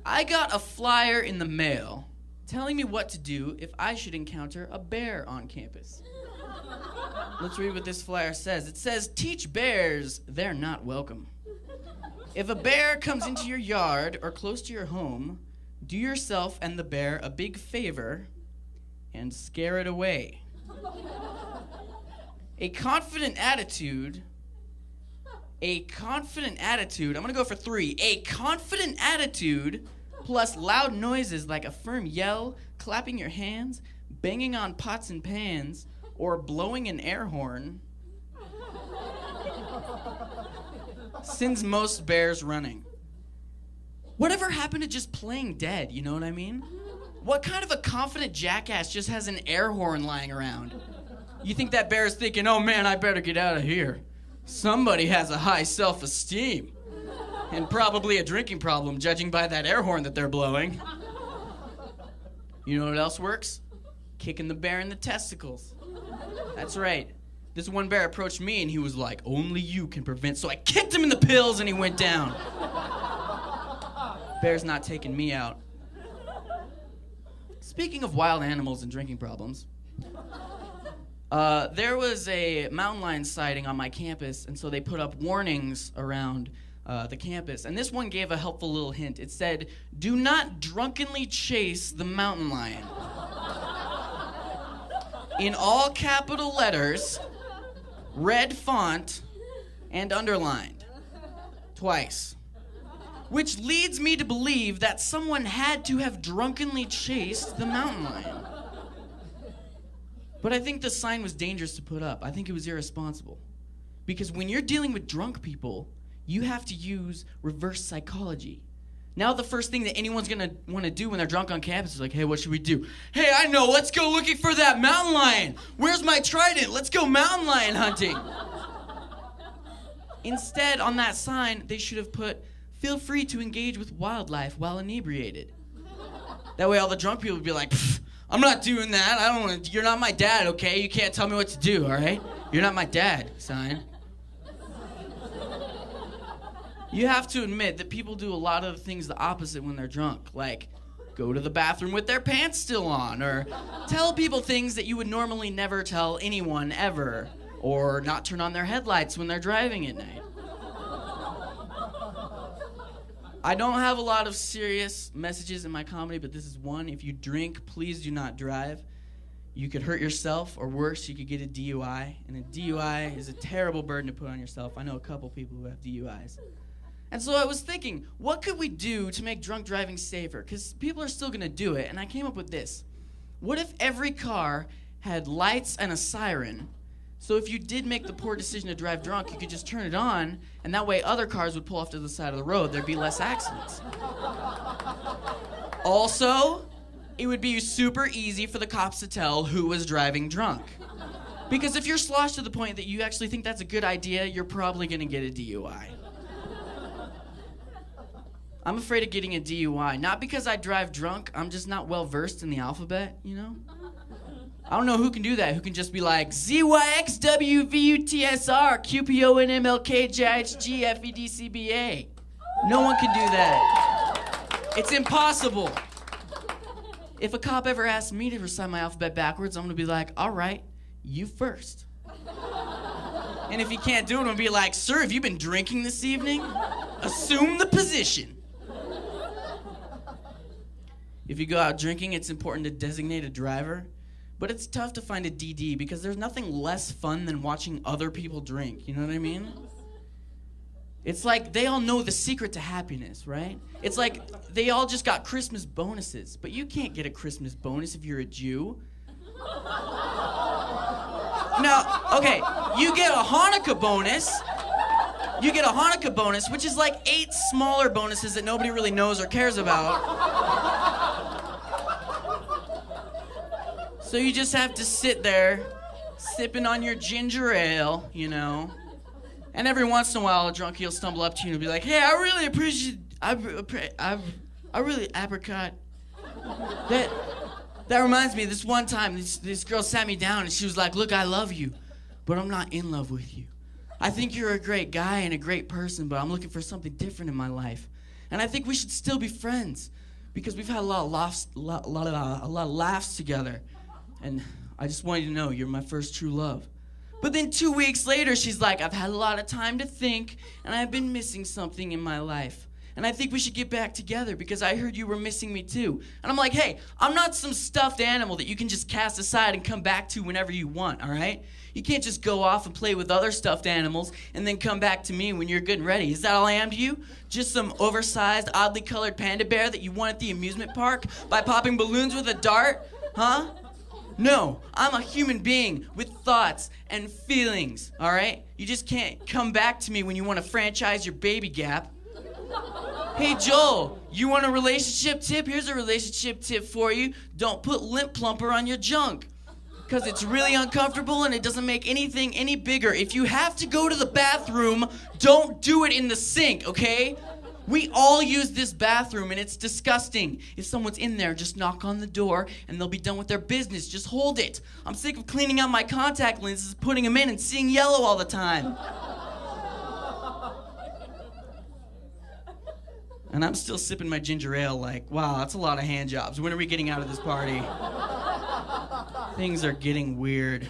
I got a flyer in the mail telling me what to do if I should encounter a bear on campus. Let's read what this flyer says. It says, teach bears they're not welcome. If a bear comes into your yard or close to your home, do yourself and the bear a big favor and scare it away. A confident attitude, I'm gonna go for 3. A confident attitude plus loud noises like a firm yell, clapping your hands, banging on pots and pans, or blowing an air horn sends most bears running. Whatever happened to just playing dead, you know what I mean? What kind of a confident jackass just has an air horn lying around? You think that bear is thinking, oh man, I better get out of here. Somebody has a high self-esteem. And probably a drinking problem, judging by that air horn that they're blowing. You know what else works? Kicking the bear in the testicles. That's right. This one bear approached me and he was like, only you can prevent. So I kicked him in the pills and he went down. Bear's not taking me out. Speaking of wild animals and drinking problems, there was a mountain lion sighting on my campus, and so they put up warnings around the campus. And this one gave a helpful little hint. It said, do not drunkenly chase the mountain lion. In all capital letters, red font, and underlined. Twice. Which leads me to believe that someone had to have drunkenly chased the mountain lion. But I think the sign was dangerous to put up. I think it was irresponsible. Because when you're dealing with drunk people, you have to use reverse psychology. Now the first thing that anyone's gonna want to do when they're drunk on campus is like, hey, what should we do? Hey, I know, let's go looking for that mountain lion. Where's my trident? Let's go mountain lion hunting. Instead, on that sign, they should have put, feel free to engage with wildlife while inebriated. That way all the drunk people would be like, I'm not doing that. I don't want to, you're not my dad, okay? You can't tell me what to do, all right? You're not my dad, sign. You have to admit that people do a lot of things the opposite when they're drunk, like go to the bathroom with their pants still on, or tell people things that you would normally never tell anyone ever, or not turn on their headlights when they're driving at night. I don't have a lot of serious messages in my comedy, but this is one. If you drink, please do not drive. You could hurt yourself, or worse, you could get a DUI, and a DUI is a terrible burden to put on yourself. I know a couple people who have DUIs. And so I was thinking, what could we do to make drunk driving safer? Because people are still going to do it, and I came up with this. What if every car had lights and a siren, so if you did make the poor decision to drive drunk, you could just turn it on, and that way other cars would pull off to the side of the road. There'd be less accidents. Also, it would be super easy for the cops to tell who was driving drunk. Because if you're sloshed to the point that you actually think that's a good idea, you're probably going to get a DUI. I'm afraid of getting a DUI. Not because I drive drunk, I'm just not well versed in the alphabet, you know? I don't know who can do that, who can just be like, ZYXWVUTSR, QPONMLKJHGFEDCBA. No one can do that. It's impossible. If a cop ever asks me to recite my alphabet backwards, I'm gonna be like, all right, you first. And if he can't do it, I'm gonna be like, sir, have you been drinking this evening? Assume the position. If you go out drinking, it's important to designate a driver. But it's tough to find a DD because there's nothing less fun than watching other people drink. You know what I mean? It's like they all know the secret to happiness, right? It's like they all just got Christmas bonuses. But you can't get a Christmas bonus if you're a Jew. Now, okay, you get a Hanukkah bonus. You get a Hanukkah bonus, which is like 8 smaller bonuses that nobody really knows or cares about. So you just have to sit there, sipping on your ginger ale, you know. And every once in a while, a drunk he'll stumble up to you and be like, hey, I really appreciate, I really apricot. That reminds me, this one time, this girl sat me down and she was like, look, I love you, but I'm not in love with you. I think you're a great guy and a great person, but I'm looking for something different in my life. And I think we should still be friends because we've had a lot of laughs together. And I just want you to know you're my first true love. But then 2 weeks later, she's like, I've had a lot of time to think, and I've been missing something in my life. And I think we should get back together because I heard you were missing me too. And I'm like, hey, I'm not some stuffed animal that you can just cast aside and come back to whenever you want, all right? You can't just go off and play with other stuffed animals and then come back to me when you're good and ready. Is that all I am to you? Just some oversized, oddly colored panda bear that you won at the amusement park by popping balloons with a dart? Huh? No, I'm a human being with thoughts and feelings, all right? You just can't come back to me when you want to franchise your baby gap. Hey, Joel, you want a relationship tip? Here's a relationship tip for you. Don't put lint plumper on your junk because it's really uncomfortable and it doesn't make anything any bigger. If you have to go to the bathroom, don't do it in the sink, okay? We all use this bathroom, and it's disgusting. If someone's in there, just knock on the door, and they'll be done with their business. Just hold it. I'm sick of cleaning out my contact lenses, putting them in, and seeing yellow all the time. And I'm still sipping my ginger ale like, wow, that's a lot of hand jobs. When are we getting out of this party? Things are getting weird.